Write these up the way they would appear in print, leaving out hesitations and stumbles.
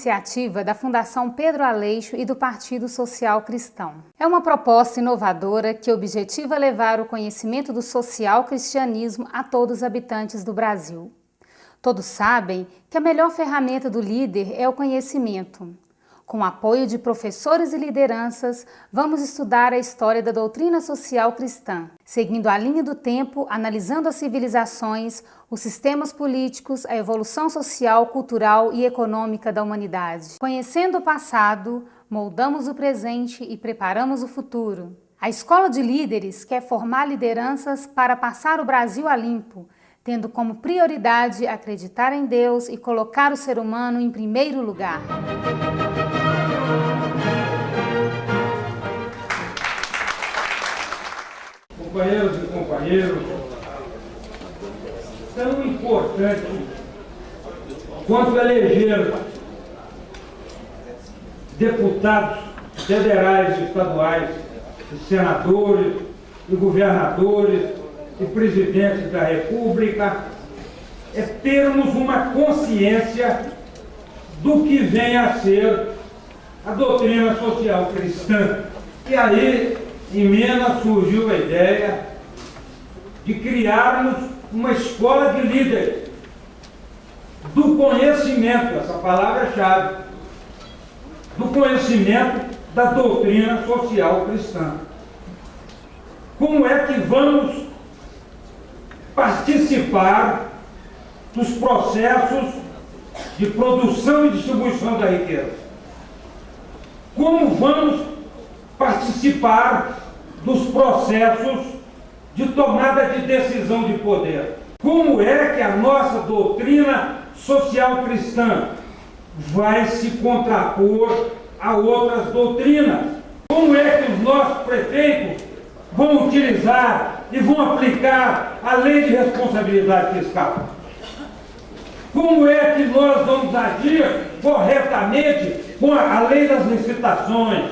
iniciativa da Fundação Pedro Aleixo e do Partido Social Cristão. É uma proposta inovadora que objetiva levar o conhecimento do social cristianismo a todos os habitantes do Brasil. Todos sabem que a melhor ferramenta do líder é o conhecimento. Com o apoio de professores e lideranças, vamos estudar a história da doutrina social cristã, seguindo a linha do tempo, analisando as civilizações, os sistemas políticos, a evolução social, cultural e econômica da humanidade. Conhecendo o passado, moldamos o presente e preparamos o futuro. A Escola de Líderes quer formar lideranças para passar o Brasil a limpo, tendo como prioridade acreditar em Deus e colocar o ser humano em primeiro lugar. Companheiros e companheiras, tão importante quanto eleger deputados federais e estaduais, e senadores, e governadores, e presidentes da República, é termos uma consciência do que vem a ser a doutrina social cristã. E aí, em Minas, surgiu a ideia de criarmos uma escola de líderes do conhecimento, essa palavra-chave, do conhecimento da doutrina social cristã. Como é que vamos participar dos processos de produção e distribuição da riqueza? Como vamos participar dos processos de tomada de decisão de poder? Como é que a nossa doutrina social cristã vai se contrapor a outras doutrinas? Como é que os nossos prefeitos vão utilizar e vão aplicar a lei de responsabilidade fiscal? Como é que nós vamos agir corretamente com a lei das licitações?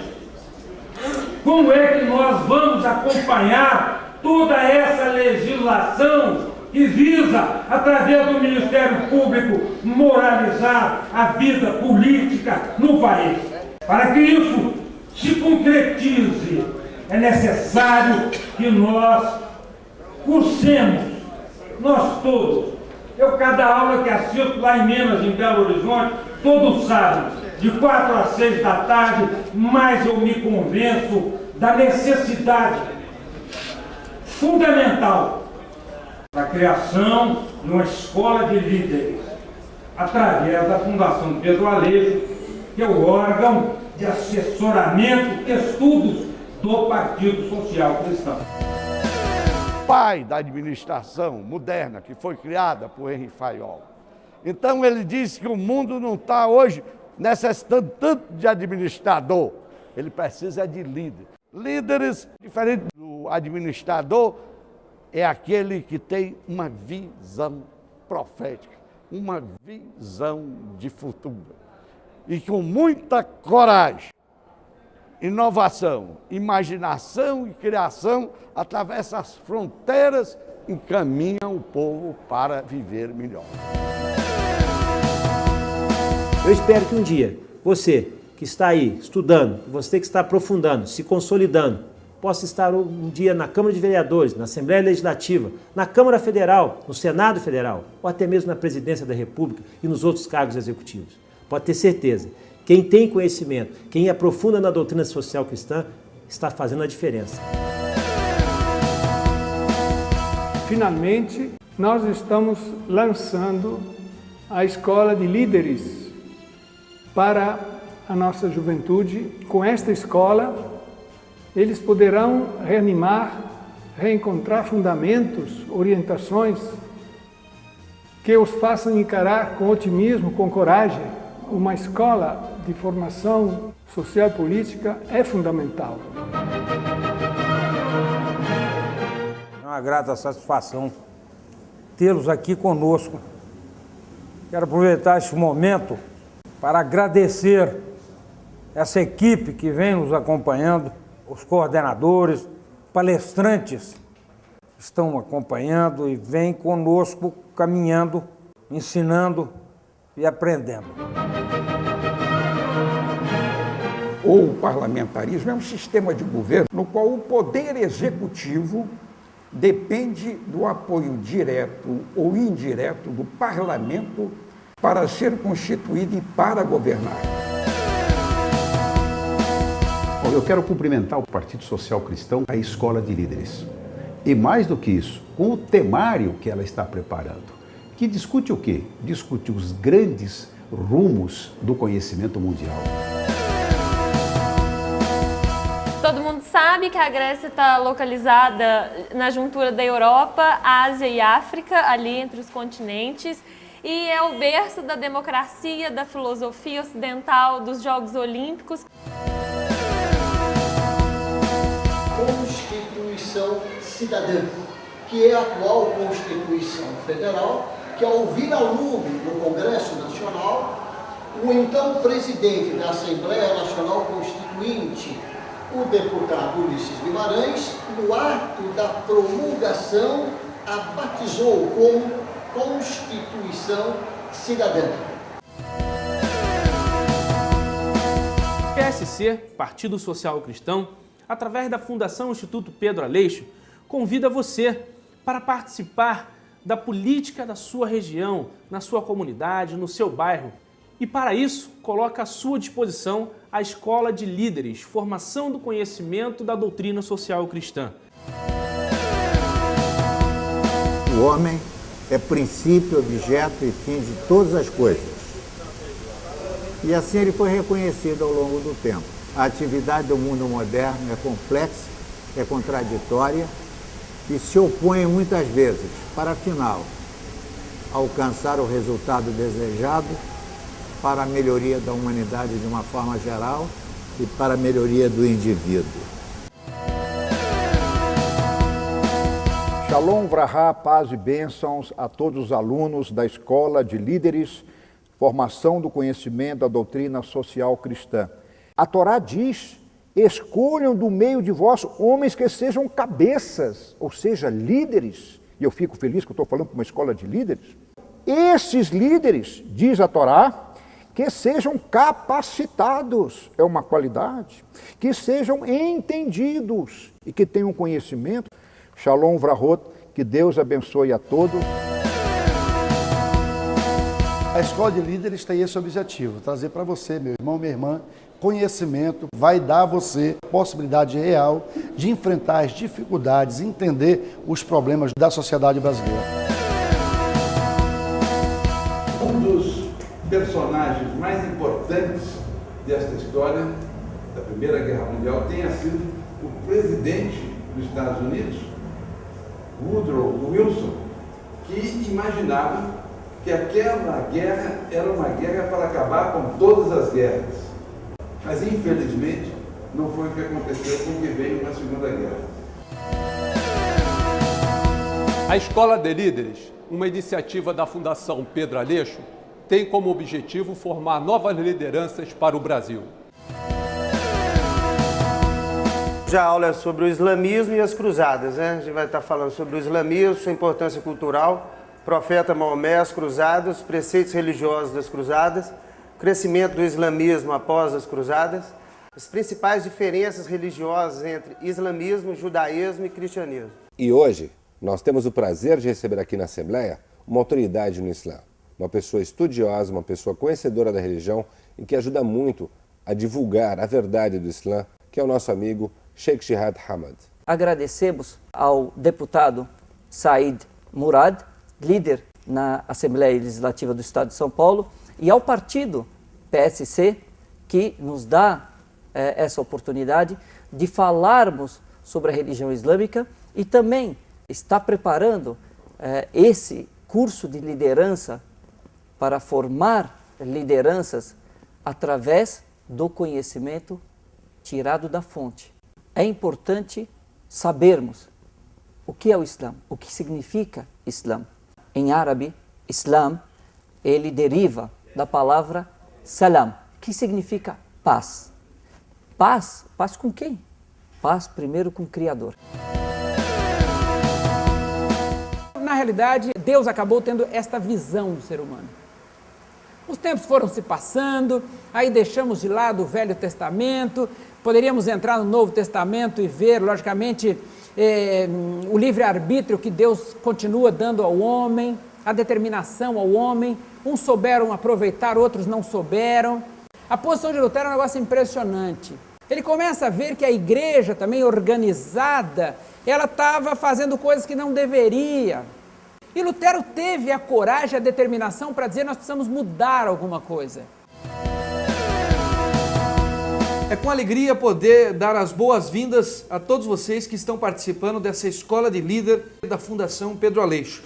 Como é que nós vamos acompanhar toda essa legislação que visa, através do Ministério Público, moralizar a vida política no país? Para que isso se concretize, é necessário que nós cursemos, nós todos. Cada aula que assisto lá em Minas, em Belo Horizonte, todo sábado, de 4 às 6 da tarde, mas eu me convenço da necessidade fundamental da criação de uma escola de líderes, através da Fundação Pedro Aleixo, que é o órgão de assessoramento e estudos do Partido Social Cristão. Pai da administração moderna que foi criada por Henri Fayol. Então ele disse que o mundo não está hoje necessitando tanto de administrador, ele precisa de líderes. Líderes, diferente do administrador, é aquele que tem uma visão profética, uma visão de futuro. E com muita coragem, inovação, imaginação e criação, atravessa as fronteiras, encaminham o povo para viver melhor. Eu espero que um dia você que está aí estudando, você que está aprofundando, se consolidando, possa estar um dia na Câmara de Vereadores, na Assembleia Legislativa, na Câmara Federal, no Senado Federal, ou até mesmo na Presidência da República e nos outros cargos executivos. Pode ter certeza, quem tem conhecimento, quem aprofunda na doutrina social cristã, está fazendo a diferença. Finalmente, nós estamos lançando a Escola de Líderes para a nossa juventude. Com esta escola, eles poderão reanimar, reencontrar fundamentos, orientações que os façam encarar com otimismo, com coragem. Uma escola de formação social e política é fundamental. É uma grata satisfação tê-los aqui conosco. Quero aproveitar esse momento para agradecer essa equipe que vem nos acompanhando, os coordenadores, palestrantes que estão acompanhando e vêm conosco caminhando, ensinando e aprendendo. ou o parlamentarismo é um sistema de governo no qual o poder executivo depende do apoio direto ou indireto do parlamento para ser constituído e para governar. Eu quero cumprimentar o Partido Social Cristão, a Escola de Líderes. E mais do que isso, com o temário que ela está preparando, que discute o quê? Discute os grandes rumos do conhecimento mundial. Todo mundo sabe que a Grécia está localizada na juntura da Europa, Ásia e África, ali entre os continentes, e é o berço da democracia, da filosofia ocidental, dos Jogos Olímpicos. Constituição Cidadã, que é a atual Constituição Federal, que ao vir a lume no Congresso Nacional, o então presidente da Assembleia Nacional Constituinte, o deputado Ulisses Guimarães, no ato da promulgação, a batizou como Constituição Cidadã. O PSC, Partido Social Cristão, através da Fundação Instituto Pedro Aleixo, convida você para participar da política da sua região, na sua comunidade, no seu bairro. E para isso, coloca à sua disposição a Escola de Líderes, formação do conhecimento da doutrina social cristã. O homem é princípio, objeto e fim de todas as coisas. E assim ele foi reconhecido ao longo do tempo. A atividade do mundo moderno é complexa, é contraditória e se opõe muitas vezes para, afinal, alcançar o resultado desejado para a melhoria da humanidade de uma forma geral e para a melhoria do indivíduo. Shalom, Vrahá, paz e bênçãos a todos os alunos da Escola de Líderes, formação do conhecimento da doutrina social cristã. A Torá diz, escolham do meio de vós homens que sejam cabeças, ou seja, líderes. E eu fico feliz que eu estou falando para uma escola de líderes. Esses líderes, diz a Torá, que sejam capacitados, é uma qualidade, que sejam entendidos e que tenham conhecimento. Shalom Vrahot, que Deus abençoe a todos. A Escola de Líderes tem esse objetivo, trazer para você, meu irmão, minha irmã, conhecimento, vai dar a você a possibilidade real de enfrentar as dificuldades, entender os problemas da sociedade brasileira. Um dos personagens mais importantes desta história, da Primeira Guerra Mundial, tenha sido o presidente dos Estados Unidos, Woodrow Wilson, que imaginava que aquela guerra era uma guerra para acabar com todas as guerras. Mas, infelizmente, não foi o que aconteceu com o que veio na Segunda Guerra. A Escola de Líderes, uma iniciativa da Fundação Pedro Aleixo, tem como objetivo formar novas lideranças para o Brasil. Já a aula é sobre o islamismo e as cruzadas, né? A gente vai estar falando sobre o islamismo, sua importância cultural, profeta Maomé, as cruzadas, preceitos religiosos das cruzadas, crescimento do islamismo após as cruzadas, as principais diferenças religiosas entre islamismo, judaísmo e cristianismo. E hoje, nós temos o prazer de receber aqui na Assembleia uma autoridade no Islã, uma pessoa estudiosa, uma pessoa conhecedora da religião e que ajuda muito a divulgar a verdade do Islã, que é o nosso amigo Sheikh Jihad Hamad. Agradecemos ao deputado Said Murad, líder na Assembleia Legislativa do Estado de São Paulo, e ao partido PSC, que nos dá essa oportunidade de falarmos sobre a religião islâmica e também está preparando esse curso de liderança para formar lideranças através do conhecimento tirado da fonte. É importante sabermos o que é o Islã, o que significa Islã. Em árabe, Islam, ele deriva da palavra salam, que significa paz. Paz? Paz com quem? Paz primeiro com o Criador. Na realidade, Deus acabou tendo esta visão do ser humano. Os tempos foram se passando, aí deixamos de lado o Velho Testamento, poderíamos entrar no Novo Testamento e ver, logicamente, o livre-arbítrio que Deus continua dando ao homem, a determinação ao homem. Uns souberam aproveitar, outros não souberam. A posição de Lutero é um negócio impressionante. Ele começa a ver que a igreja também organizada, ela estava fazendo coisas que não deveria. E Lutero teve a coragem, a determinação para dizer: nós precisamos mudar alguma coisa. É com alegria poder dar as boas-vindas a todos vocês que estão participando dessa escola de líder da Fundação Pedro Aleixo.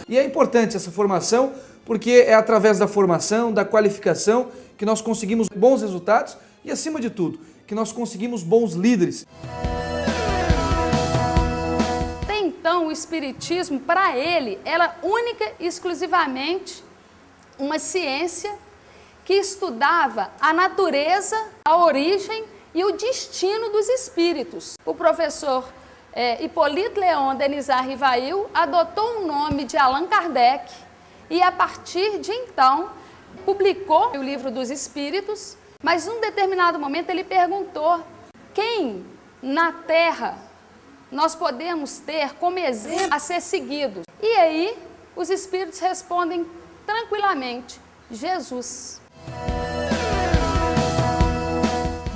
E é importante essa formação porque é através da formação, da qualificação, que nós conseguimos bons resultados e, acima de tudo, que nós conseguimos bons líderes. Até então, o Espiritismo, para ele, era única e exclusivamente uma ciência que estudava a natureza, a origem e o destino dos espíritos. O professor Hippolyte Léon Denisard Rivail adotou o nome de Allan Kardec e, a partir de então, publicou o Livro dos Espíritos, mas num determinado momento ele perguntou: quem na Terra nós podemos ter como exemplo a ser seguidos? E aí os espíritos respondem tranquilamente: Jesus.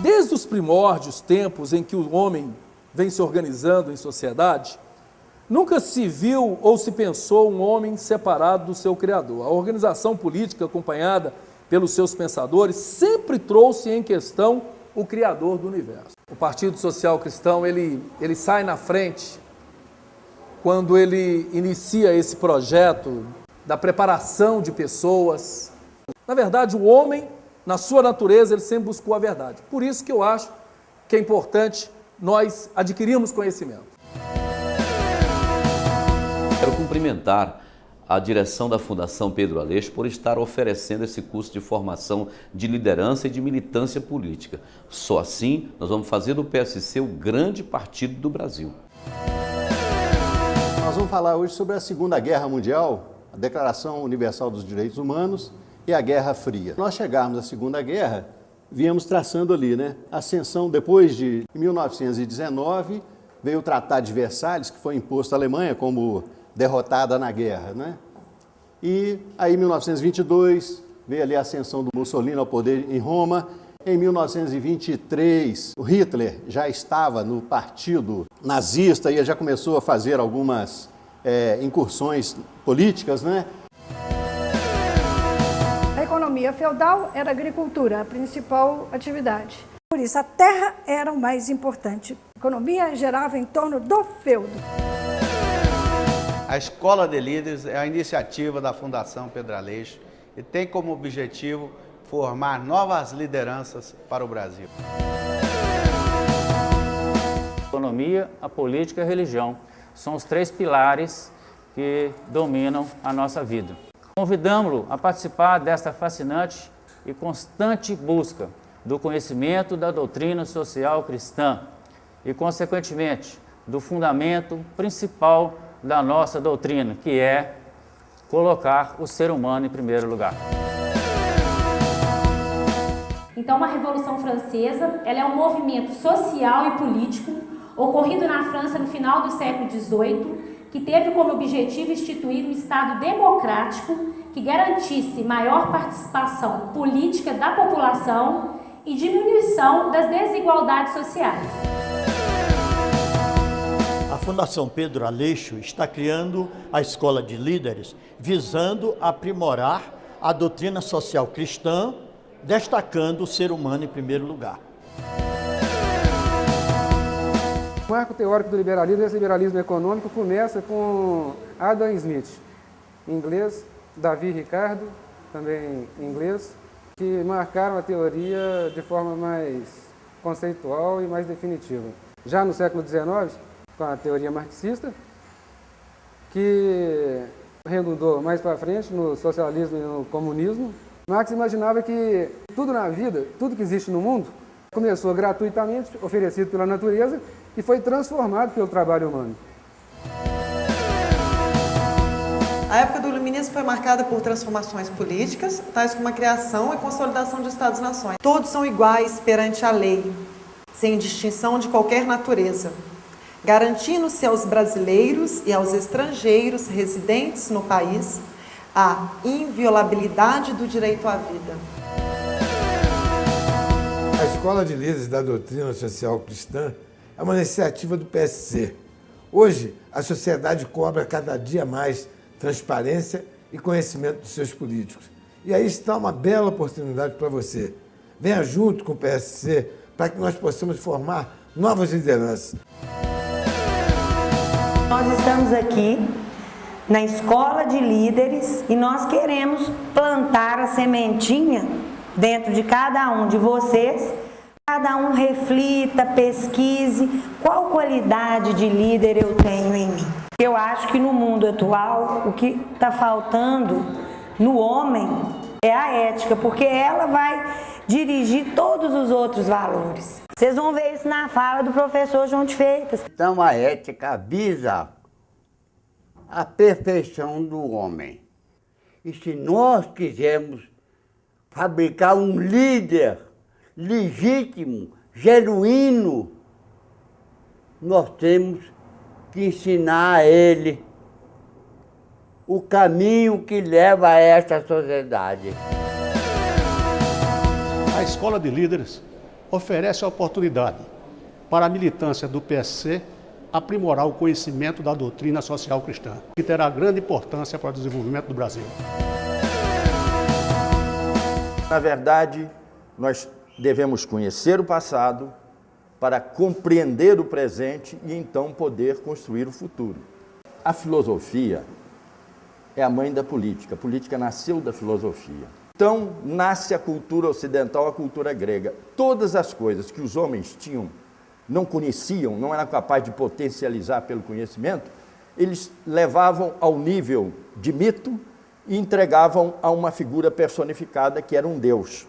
Desde os primórdios, tempos em que o homem vem se organizando em sociedade, nunca se viu ou se pensou um homem separado do seu Criador. A organização política acompanhada pelos seus pensadores sempre trouxe em questão o Criador do universo. O Partido Social Cristão, ele sai na frente quando ele inicia esse projeto da preparação de pessoas. Na verdade, o homem, na sua natureza, ele sempre buscou a verdade. Por isso que eu acho que é importante nós adquirirmos conhecimento. Quero cumprimentar a direção da Fundação Pedro Aleixo por estar oferecendo esse curso de formação de liderança e de militância política. Só assim nós vamos fazer do PSC o grande partido do Brasil. Nós vamos falar hoje sobre a Segunda Guerra Mundial, a Declaração Universal dos Direitos Humanos e a Guerra Fria. Nós chegarmos à Segunda Guerra, viemos traçando ali, né? A ascensão, depois de 1919, veio o Tratado de Versalhes, que foi imposto à Alemanha como derrotada na guerra, né? E aí, em 1922, veio ali a ascensão do Mussolini ao poder em Roma. Em 1923, o Hitler já estava no partido nazista e já começou a fazer algumas incursões políticas, né? A economia feudal era a agricultura, a principal atividade. Por isso, a terra era o mais importante. A economia gerava em torno do feudo. A Escola de Líderes é a iniciativa da Fundação Pedro Aleixo e tem como objetivo formar novas lideranças para o Brasil. A economia, a política e a religião são os três pilares que dominam a nossa vida. Convidamos-lo a participar desta fascinante e constante busca do conhecimento da doutrina social cristã e, consequentemente, do fundamento principal da nossa doutrina, que é colocar o ser humano em primeiro lugar. Então, a Revolução Francesa, ela é um movimento social e político ocorrido na França no final do século XVIII, que teve como objetivo instituir um Estado democrático que garantisse maior participação política da população e diminuição das desigualdades sociais. A Fundação Pedro Aleixo está criando a Escola de Líderes, visando aprimorar a doutrina social cristã, destacando o ser humano em primeiro lugar. O marco teórico do liberalismo, esse liberalismo econômico, começa com Adam Smith, em inglês, Davi Ricardo, também em inglês, que marcaram a teoria de forma mais conceitual e mais definitiva. Já no século XIX, com a teoria marxista, que redundou mais para frente no socialismo e no comunismo, Marx imaginava que tudo na vida, tudo que existe no mundo, começou gratuitamente, oferecido pela natureza, e foi transformado pelo trabalho humano. A época do Iluminismo foi marcada por transformações políticas, tais como a criação e consolidação de Estados-nações. Todos são iguais perante a lei, sem distinção de qualquer natureza, garantindo-se aos brasileiros e aos estrangeiros residentes no país a inviolabilidade do direito à vida. A Escola de Líderes da Doutrina Social Cristã é uma iniciativa do PSC. Hoje, a sociedade cobra cada dia mais transparência e conhecimento dos seus políticos. E aí está uma bela oportunidade para você. Venha junto com o PSC para que nós possamos formar novas lideranças. Nós estamos aqui na Escola de Líderes e nós queremos plantar a sementinha dentro de cada um de vocês. Cada um reflita, pesquise qual qualidade de líder eu tenho em mim. Eu acho que no mundo atual o que está faltando no homem é a ética, porque ela vai dirigir todos os outros valores. Vocês vão ver isso na fala do professor João de Freitas. Então a ética visa a perfeição do homem. E se nós quisermos fabricar um líder legítimo, genuíno, nós temos que ensinar a ele o caminho que leva a esta sociedade. A Escola de Líderes oferece a oportunidade para a militância do PSC aprimorar o conhecimento da doutrina social cristã, que terá grande importância para o desenvolvimento do Brasil. Na verdade, nós devemos conhecer o passado para compreender o presente e então poder construir o futuro. A filosofia é a mãe da política. A política nasceu da filosofia. Então, nasce a cultura ocidental, a cultura grega. Todas as coisas que os homens tinham, não conheciam, não eram capazes de potencializar pelo conhecimento, eles levavam ao nível de mito e entregavam a uma figura personificada que era um deus.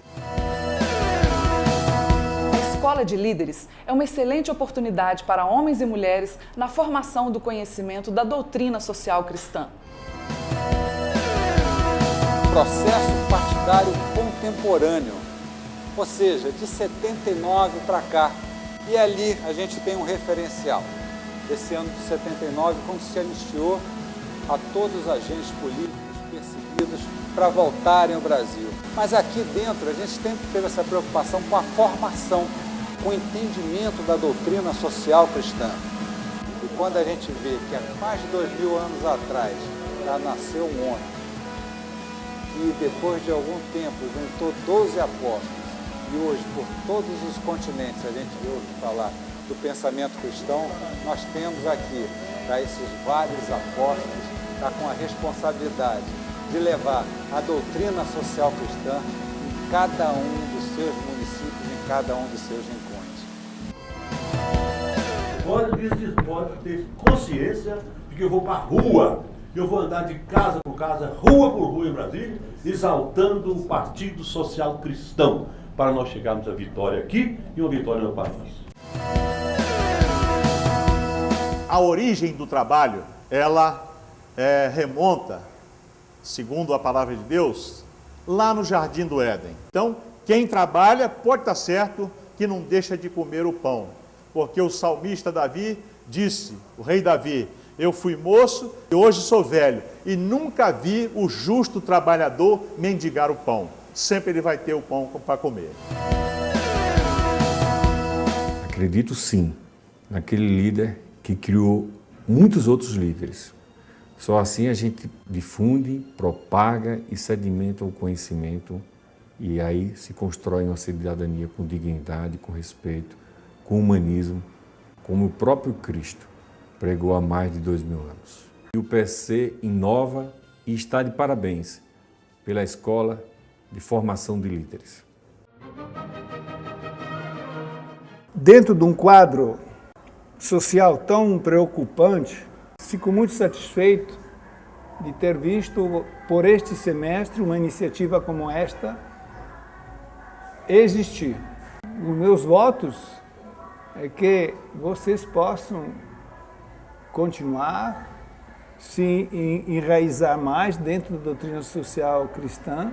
A Escola de Líderes é uma excelente oportunidade para homens e mulheres na formação do conhecimento da doutrina social cristã. Processo partidário contemporâneo, ou seja, de 79 para cá. E ali a gente tem um referencial. Esse ano de 79, quando se anistiou a todos os agentes políticos perseguidos para voltarem ao Brasil. Mas aqui dentro a gente sempre teve essa preocupação com a formação, com o entendimento da doutrina social cristã. E quando a gente vê que há mais de 2000 anos atrás já nasceu um homem, e depois de algum tempo juntou 12 apóstolos, e hoje por todos os continentes a gente ouve falar do pensamento cristão, nós temos aqui, esses vários apóstolos, com a responsabilidade de levar a doutrina social cristã em cada um dos seus municípios, em cada um dos seus rincões. Pode ter consciência de que eu vou para a rua, eu vou andar de casa por casa, rua por rua em Brasília, exaltando o Partido Social Cristão, para nós chegarmos à vitória aqui e uma vitória no país. A origem do trabalho, ela remonta, segundo a palavra de Deus, lá no Jardim do Éden. Então, quem trabalha pode estar certo que não deixa de comer o pão, porque o salmista Davi disse, o rei Davi, eu fui moço e hoje sou velho, e nunca vi o justo trabalhador mendigar o pão. Sempre ele vai ter o pão para comer. Acredito sim naquele líder que criou muitos outros líderes. Só assim a gente difunde, propaga e sedimenta o conhecimento e aí se constrói uma cidadania com dignidade, com respeito, com humanismo, como o próprio Cristo pregou há mais de 2000 anos. E o PSC inova e está de parabéns pela Escola de Formação de Líderes. Dentro de um quadro social tão preocupante, fico muito satisfeito de ter visto por este semestre uma iniciativa como esta existir. Os meus votos é que vocês possam continuar se enraizar mais dentro da doutrina social cristã,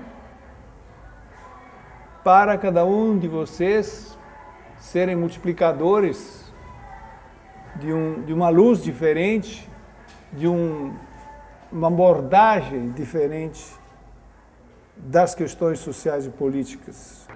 para cada um de vocês serem multiplicadores de uma luz diferente, de uma abordagem diferente das questões sociais e políticas.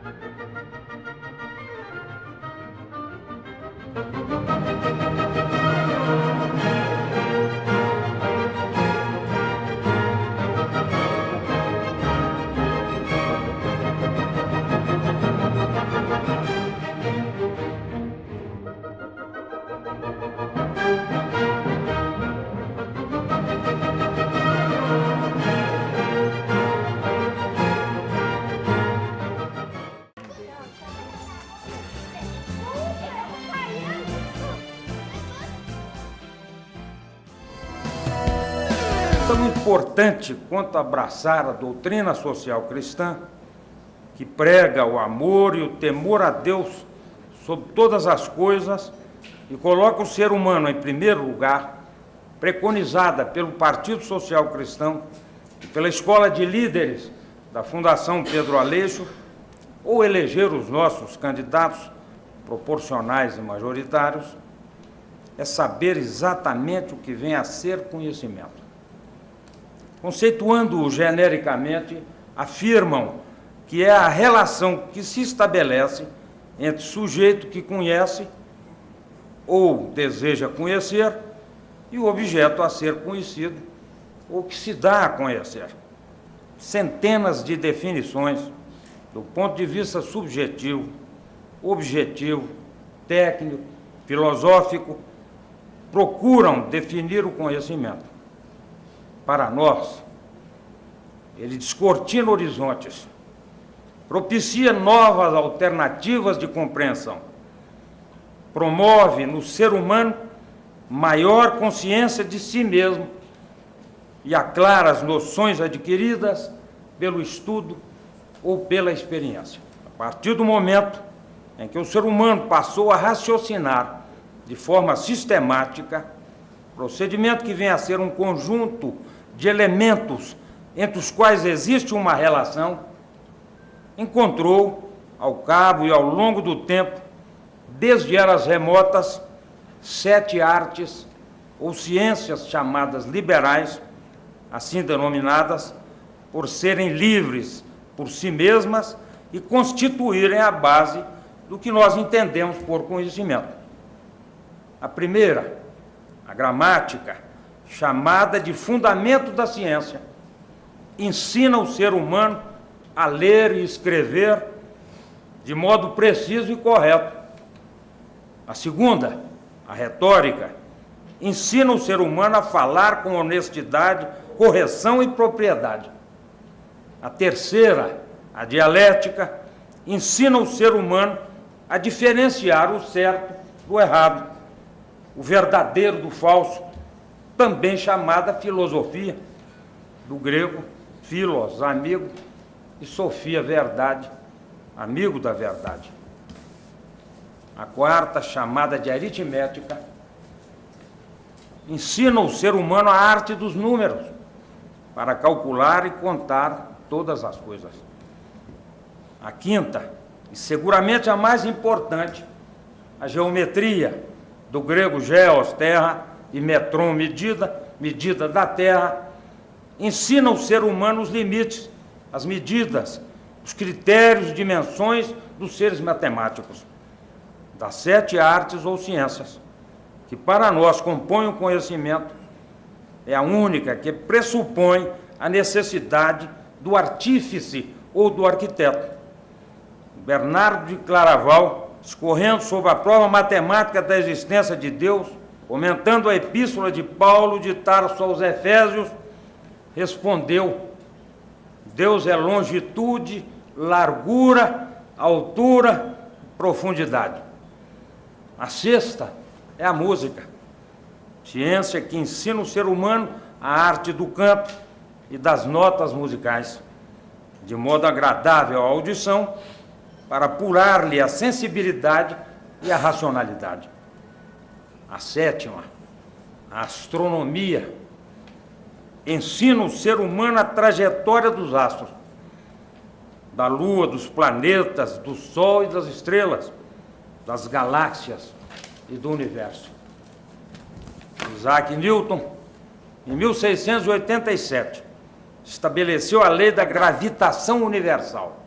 Tão importante quanto abraçar a doutrina social cristã, que prega o amor e o temor a Deus sobre todas as coisas e coloca o ser humano em primeiro lugar, preconizada pelo Partido Social Cristão e pela Escola de Líderes da Fundação Pedro Aleixo, ou eleger os nossos candidatos proporcionais e majoritários, é saber exatamente o que vem a ser conhecimento. Conceituando-o genericamente, afirmam que é a relação que se estabelece entre sujeito que conhece ou deseja conhecer e o objeto a ser conhecido ou que se dá a conhecer. Centenas de definições, do ponto de vista subjetivo, objetivo, técnico, filosófico, procuram definir o conhecimento. Para nós, ele descortina horizontes, propicia novas alternativas de compreensão, promove no ser humano maior consciência de si mesmo e aclara as noções adquiridas pelo estudo ou pela experiência. A partir do momento em que o ser humano passou a raciocinar de forma sistemática, procedimento que vem a ser um conjunto de elementos entre os quais existe uma relação, encontrou, ao cabo e ao longo do tempo, desde eras remotas, 7 artes ou ciências chamadas liberais, assim denominadas, por serem livres por si mesmas e constituírem a base do que nós entendemos por conhecimento. A primeira, a gramática, chamada de fundamento da ciência, ensina o ser humano a ler e escrever de modo preciso e correto. A segunda, a retórica, ensina o ser humano a falar com honestidade, correção e propriedade. A terceira, a dialética, ensina o ser humano a diferenciar o certo do errado, o verdadeiro do falso, também chamada filosofia, do grego philos, amigo, e sofia, verdade, amigo da verdade. A quarta, chamada de aritmética, ensina o ser humano a arte dos números, para calcular e contar todas as coisas. A quinta, e seguramente a mais importante, a geometria, do grego geos, terra, e metron, medida, medida da terra, ensina o ser humano os limites, as medidas, os critérios, dimensões dos seres matemáticos, das 7 artes ou ciências, que para nós compõem o conhecimento, é a única que pressupõe a necessidade do artífice ou do arquiteto. Bernardo de Claraval, discorrendo sobre a prova matemática da existência de Deus, comentando a epístola de Paulo de Tarso aos Efésios, respondeu: Deus é longitude, largura, altura, profundidade. A sexta é a música, ciência que ensina o ser humano a arte do canto e das notas musicais, de modo agradável à audição, para apurar-lhe a sensibilidade e a racionalidade. A sétima, a astronomia, ensina o ser humano a trajetória dos astros, da Lua, dos planetas, do Sol e das estrelas, das galáxias e do universo. Isaac Newton, em 1687, estabeleceu a lei da gravitação universal.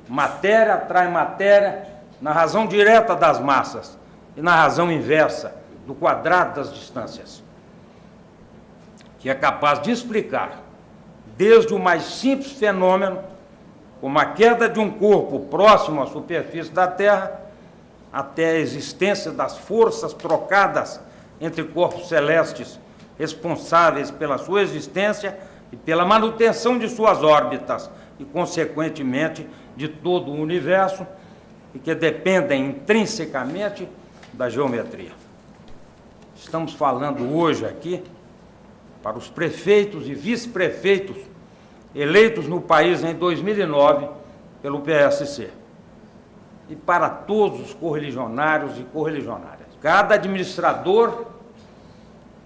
Matéria atrai matéria na razão direta das massas e na razão inversa do quadrado das distâncias, que é capaz de explicar, desde o mais simples fenômeno, como a queda de um corpo próximo à superfície da Terra, até a existência das forças trocadas entre corpos celestes responsáveis pela sua existência e pela manutenção de suas órbitas e, consequentemente, de todo o universo, e que dependem intrinsecamente da geometria. Estamos falando hoje aqui para os prefeitos e vice-prefeitos eleitos no país em 2009 pelo PSC e para todos os correligionários e correligionárias. Cada administrador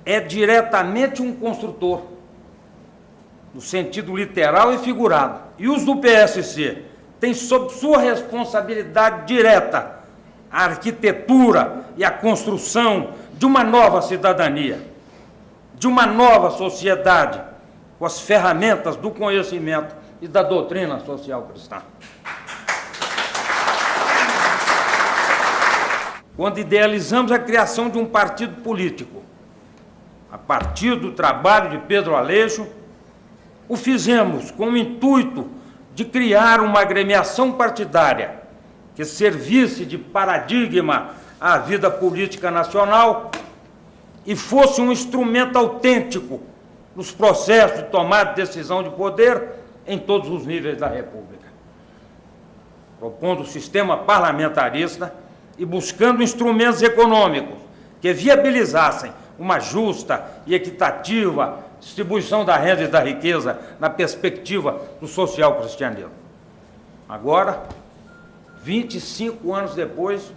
é diretamente um construtor, no sentido literal e figurado. E os do PSC têm sob sua responsabilidade direta a arquitetura e a construção de uma nova cidadania, de uma nova sociedade, com as ferramentas do conhecimento e da doutrina social cristã. Quando idealizamos a criação de um partido político, a partir do trabalho de Pedro Aleixo, o fizemos com o intuito de criar uma agremiação partidária que servisse de paradigma à vida política nacional e fosse um instrumento autêntico nos processos de tomada de decisão de poder em todos os níveis da República, propondo o sistema parlamentarista e buscando instrumentos econômicos que viabilizassem uma justa e equitativa distribuição da renda e da riqueza na perspectiva do social-cristianismo. Agora, 25 anos depois,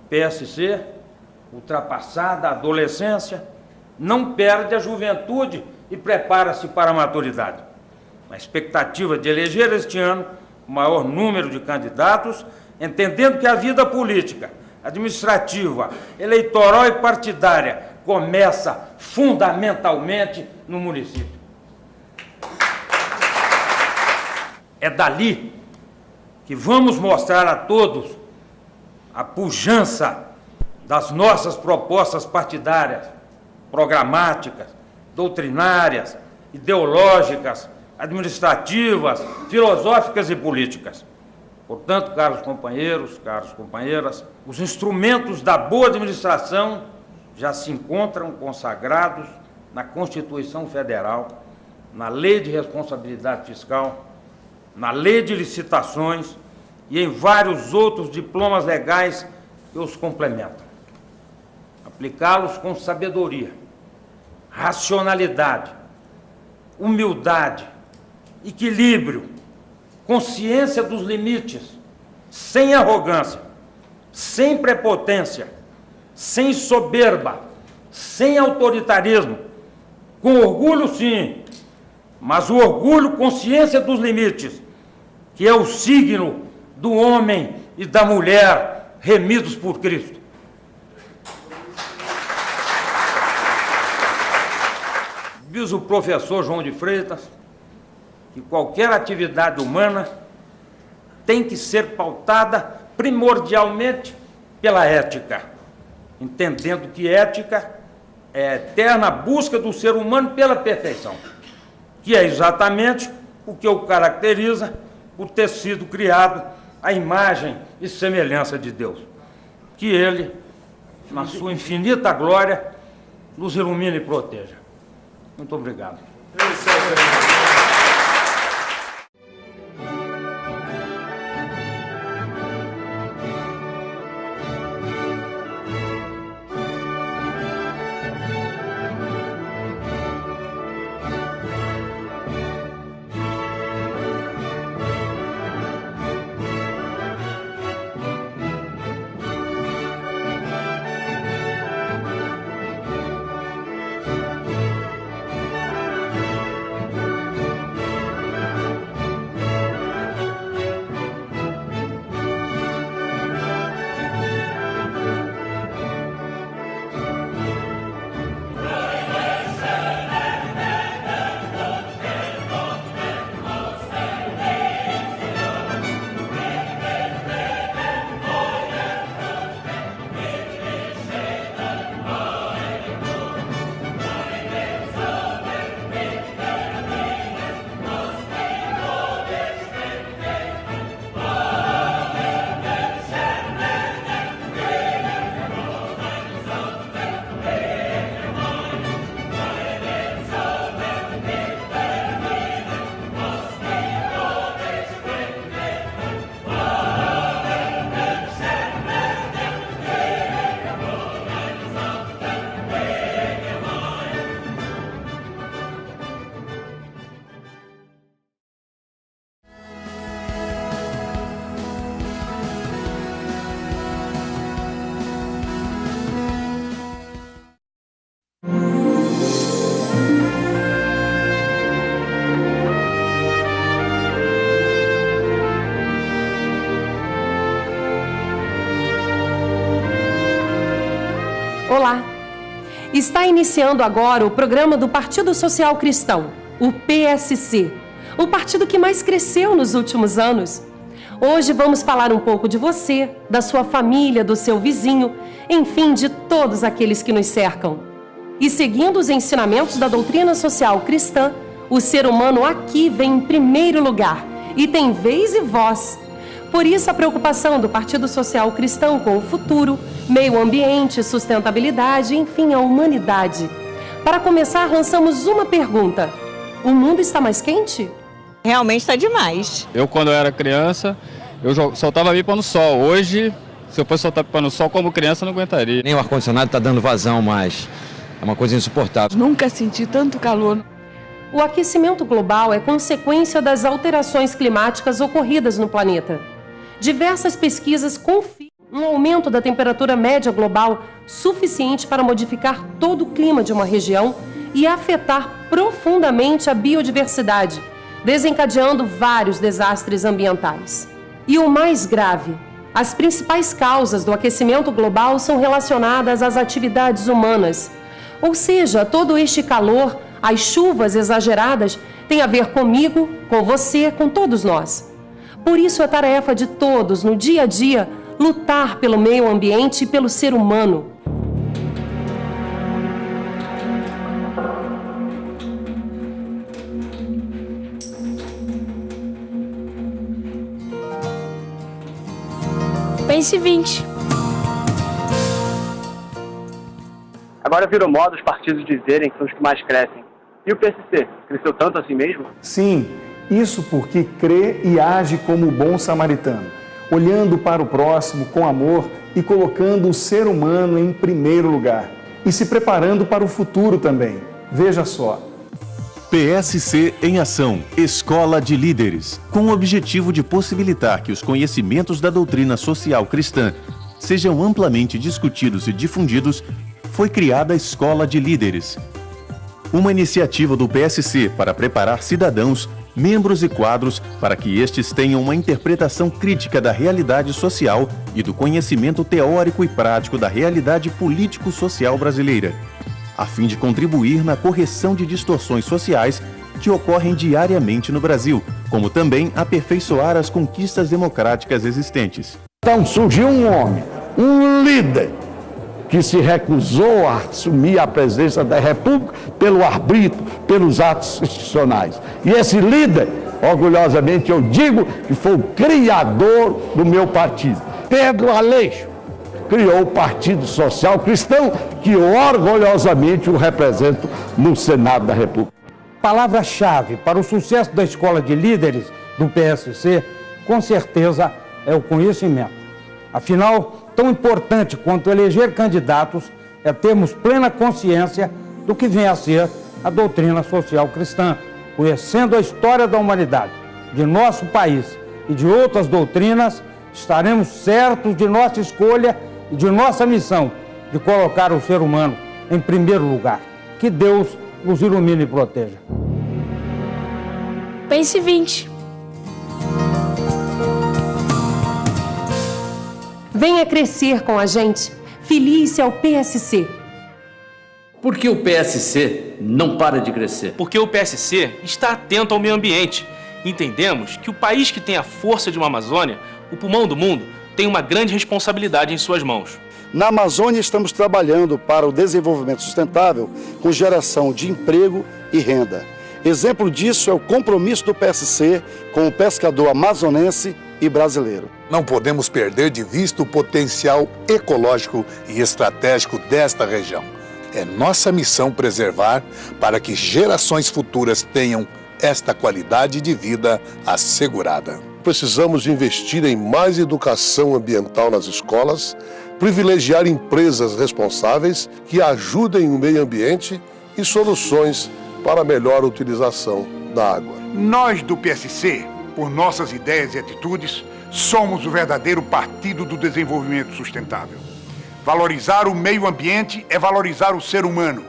PSC, ultrapassada a adolescência, não perde a juventude e prepara-se para a maturidade. Na expectativa de eleger este ano o maior número de candidatos, entendendo que a vida política, administrativa, eleitoral e partidária começa fundamentalmente no município. É dali que vamos mostrar a todos a pujança das nossas propostas partidárias, programáticas, doutrinárias, ideológicas, administrativas, filosóficas e políticas. Portanto, caros companheiros, caras companheiras, os instrumentos da boa administração já se encontram consagrados na Constituição Federal, na Lei de Responsabilidade Fiscal, na Lei de Licitações e em vários outros diplomas legais que os complementam. Aplicá-los com sabedoria, racionalidade, humildade, equilíbrio, consciência dos limites, sem arrogância, sem prepotência, sem soberba, sem autoritarismo, com orgulho sim, mas o orgulho, consciência dos limites, que é o signo do homem e da mulher remidos por Cristo. Diz o professor João de Freitas que qualquer atividade humana tem que ser pautada primordialmente pela ética, entendendo que ética é a eterna busca do ser humano pela perfeição, que é exatamente o que o caracteriza por ter sido criado à imagem e semelhança de Deus. Que Ele, na sua infinita glória, nos ilumine e proteja. Muito obrigado. Olá! Está iniciando agora o programa do Partido Social Cristão, o PSC, o partido que mais cresceu nos últimos anos. Hoje vamos falar um pouco de você, da sua família, do seu vizinho, enfim, de todos aqueles que nos cercam. E seguindo os ensinamentos da doutrina social cristã, o ser humano aqui vem em primeiro lugar e tem vez e voz. Por isso, a preocupação do Partido Social Cristão com o futuro, meio ambiente, sustentabilidade, enfim, a humanidade. Para começar, lançamos uma pergunta: o mundo está mais quente? Realmente está demais. Eu, quando eu era criança, eu soltava pipa no sol. Hoje, se eu fosse soltar pipa no sol, como criança, eu não aguentaria. Nem o ar-condicionado está dando vazão mais. É uma coisa insuportável. Nunca senti tanto calor. O aquecimento global é consequência das alterações climáticas ocorridas no planeta. Diversas pesquisas confirmam um aumento da temperatura média global suficiente para modificar todo o clima de uma região e afetar profundamente a biodiversidade, desencadeando vários desastres ambientais. E o mais grave, as principais causas do aquecimento global são relacionadas às atividades humanas. Ou seja, todo este calor, as chuvas exageradas, tem a ver comigo, com você, com todos nós. Por isso é tarefa de todos, no dia a dia, lutar pelo meio ambiente e pelo ser humano. Pense 20. Agora virou moda os partidos dizerem que são os que mais crescem. E o PSC? Cresceu tanto assim mesmo? Sim, isso porque crê e age como o bom samaritano, olhando para o próximo com amor e colocando o ser humano em primeiro lugar. E se preparando para o futuro também. Veja só. PSC em Ação, Escola de Líderes, com o objetivo de possibilitar que os conhecimentos da doutrina social cristã sejam amplamente discutidos e difundidos, foi criada a Escola de Líderes, uma iniciativa do PSC para preparar cidadãos, membros e quadros para que estes tenham uma interpretação crítica da realidade social e do conhecimento teórico e prático da realidade político-social brasileira, a fim de contribuir na correção de distorções sociais que ocorrem diariamente no Brasil, como também aperfeiçoar as conquistas democráticas existentes. Então surgiu um homem, um líder, que se recusou a assumir a presidência da República pelo arbítrio, pelos atos institucionais. E esse líder, orgulhosamente eu digo, que foi o criador do meu partido. Pedro Aleixo criou o Partido Social Cristão, que orgulhosamente o represento no Senado da República. Palavra-chave para o sucesso da Escola de Líderes do PSC, com certeza, é o conhecimento. Afinal, tão importante quanto eleger candidatos é termos plena consciência do que vem a ser a doutrina social cristã, conhecendo a história da humanidade, de nosso país e de outras doutrinas, estaremos certos de nossa escolha e de nossa missão de colocar o ser humano em primeiro lugar. Que Deus nos ilumine e proteja. Pense 20. Venha crescer com a gente. Filie-se ao PSC. Por que o PSC não para de crescer? Porque o PSC está atento ao meio ambiente. Entendemos que o país que tem a força de uma Amazônia, o pulmão do mundo, tem uma grande responsabilidade em suas mãos. Na Amazônia estamos trabalhando para o desenvolvimento sustentável com geração de emprego e renda. Exemplo disso é o compromisso do PSC com o pescador amazonense e brasileiro. Não podemos perder de vista o potencial ecológico e estratégico desta região. É nossa missão preservar para que gerações futuras tenham esta qualidade de vida assegurada. Precisamos investir em mais educação ambiental nas escolas, privilegiar empresas responsáveis que ajudem o meio ambiente e soluções para a melhor utilização da água. Nós do PSC, por nossas ideias e atitudes, somos o verdadeiro partido do desenvolvimento sustentável. Valorizar o meio ambiente é valorizar o ser humano,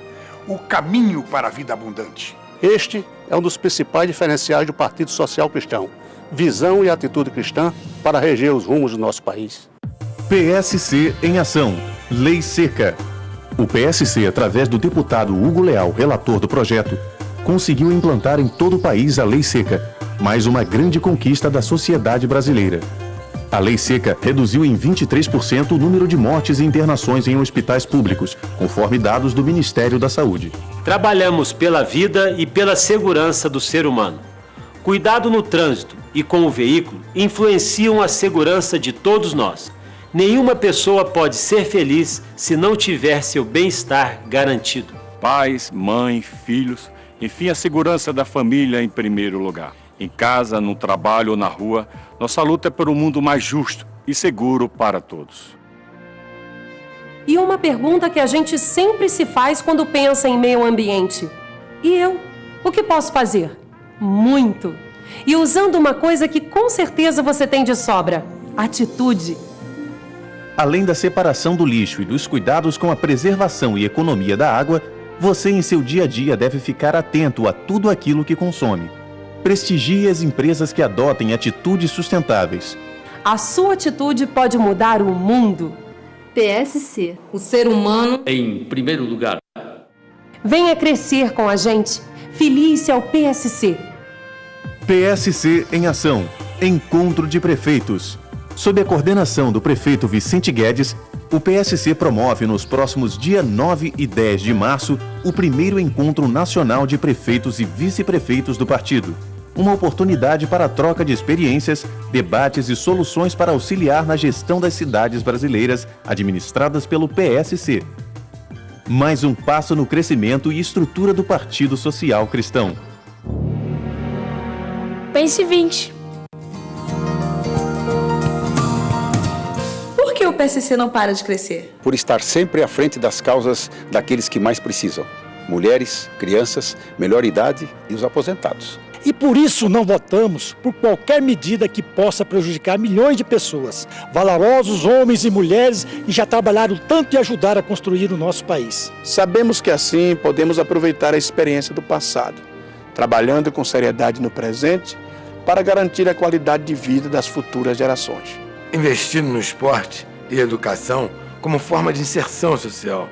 o caminho para a vida abundante. Este é um dos principais diferenciais do Partido Social Cristão. Visão e atitude cristã para reger os rumos do nosso país. PSC em Ação. Lei Seca. O PSC, através do deputado Hugo Leal, relator do projeto, conseguiu implantar em todo o país a Lei Seca, mais uma grande conquista da sociedade brasileira. A Lei Seca reduziu em 23% o número de mortes e internações em hospitais públicos, conforme dados do Ministério da Saúde. Trabalhamos pela vida e pela segurança do ser humano. Cuidado no trânsito e com o veículo influenciam a segurança de todos nós. Nenhuma pessoa pode ser feliz se não tiver seu bem-estar garantido. Pais, mães, filhos, enfim, a segurança da família em primeiro lugar. Em casa, no trabalho ou na rua, nossa luta é por um mundo mais justo e seguro para todos. E uma pergunta que a gente sempre se faz quando pensa em meio ambiente. E eu? O que posso fazer? Muito! E usando uma coisa que com certeza você tem de sobra: atitude. Além da separação do lixo e dos cuidados com a preservação e economia da água, você em seu dia a dia deve ficar atento a tudo aquilo que consome. Prestigie as empresas que adotem atitudes sustentáveis. A sua atitude pode mudar o mundo. PSC, o ser humano Em primeiro lugar. Venha crescer com a gente. Filie-se ao PSC. PSC em Ação. Encontro de Prefeitos. Sob a coordenação do prefeito Vicente Guedes, o PSC promove nos próximos dias 9 e 10 de março o primeiro Encontro Nacional de Prefeitos e Vice-Prefeitos do partido. Uma oportunidade para a troca de experiências, debates e soluções para auxiliar na gestão das cidades brasileiras administradas pelo PSC. Mais um passo no crescimento e estrutura do Partido Social Cristão. Pense 20. Por que o PSC não para de crescer? Por estar sempre à frente das causas daqueles que mais precisam: mulheres, crianças, melhor idade e os aposentados. E por isso não votamos por qualquer medida que possa prejudicar milhões de pessoas, valorosos homens e mulheres que já trabalharam tanto e ajudaram a construir o nosso país. Sabemos que assim podemos aproveitar a experiência do passado, trabalhando com seriedade no presente para garantir a qualidade de vida das futuras gerações. Investindo no esporte e educação como forma de inserção social,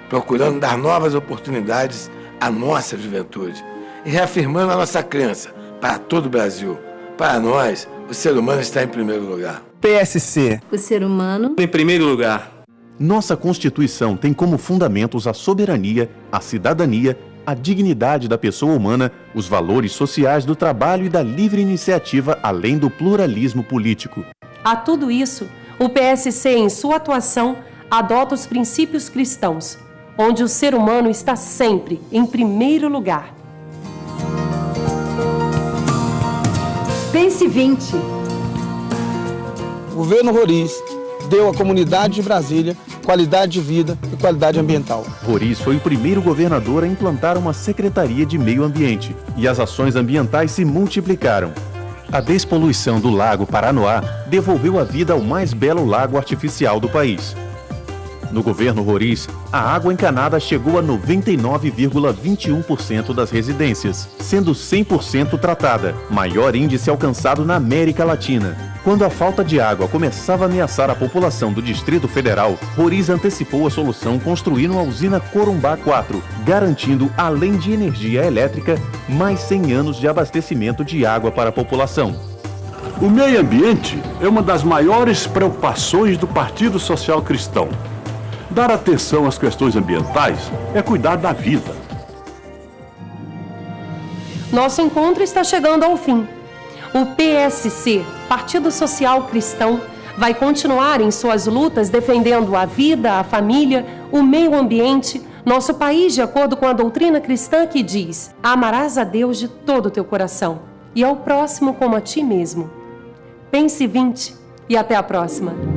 procurando dar novas oportunidades à nossa juventude e reafirmando a nossa crença para todo o Brasil. Para nós, o ser humano está em primeiro lugar. PSC. O ser humano Em primeiro lugar. Nossa Constituição tem como fundamentos a soberania, a cidadania, a dignidade da pessoa humana, os valores sociais do trabalho e da livre iniciativa, além do pluralismo político. A tudo isso, o PSC, em sua atuação, adota os princípios cristãos, onde o ser humano está sempre em primeiro lugar. Pense 20. O governo Roriz deu à comunidade de Brasília qualidade de vida e qualidade ambiental. Roriz foi o primeiro governador a implantar uma Secretaria de Meio Ambiente e as ações ambientais se multiplicaram. A despoluição do Lago Paranoá devolveu a vida ao mais belo lago artificial do país. No governo Roriz, a água encanada chegou a 99,21% das residências, sendo 100% tratada, maior índice alcançado na América Latina. Quando a falta de água começava a ameaçar a população do Distrito Federal, Roriz antecipou a solução construindo a usina Corumbá 4, garantindo, além de energia elétrica, mais 100 anos de abastecimento de água para a população. O meio ambiente é uma das maiores preocupações do Partido Social Cristão. Dar atenção às questões ambientais é cuidar da vida. Nosso encontro está chegando ao fim. O PSC, Partido Social Cristão, vai continuar em suas lutas defendendo a vida, a família, o meio ambiente, nosso país de acordo com a doutrina cristã que diz: amarás a Deus de todo o teu coração e ao próximo como a ti mesmo. Pense 20 e até a próxima.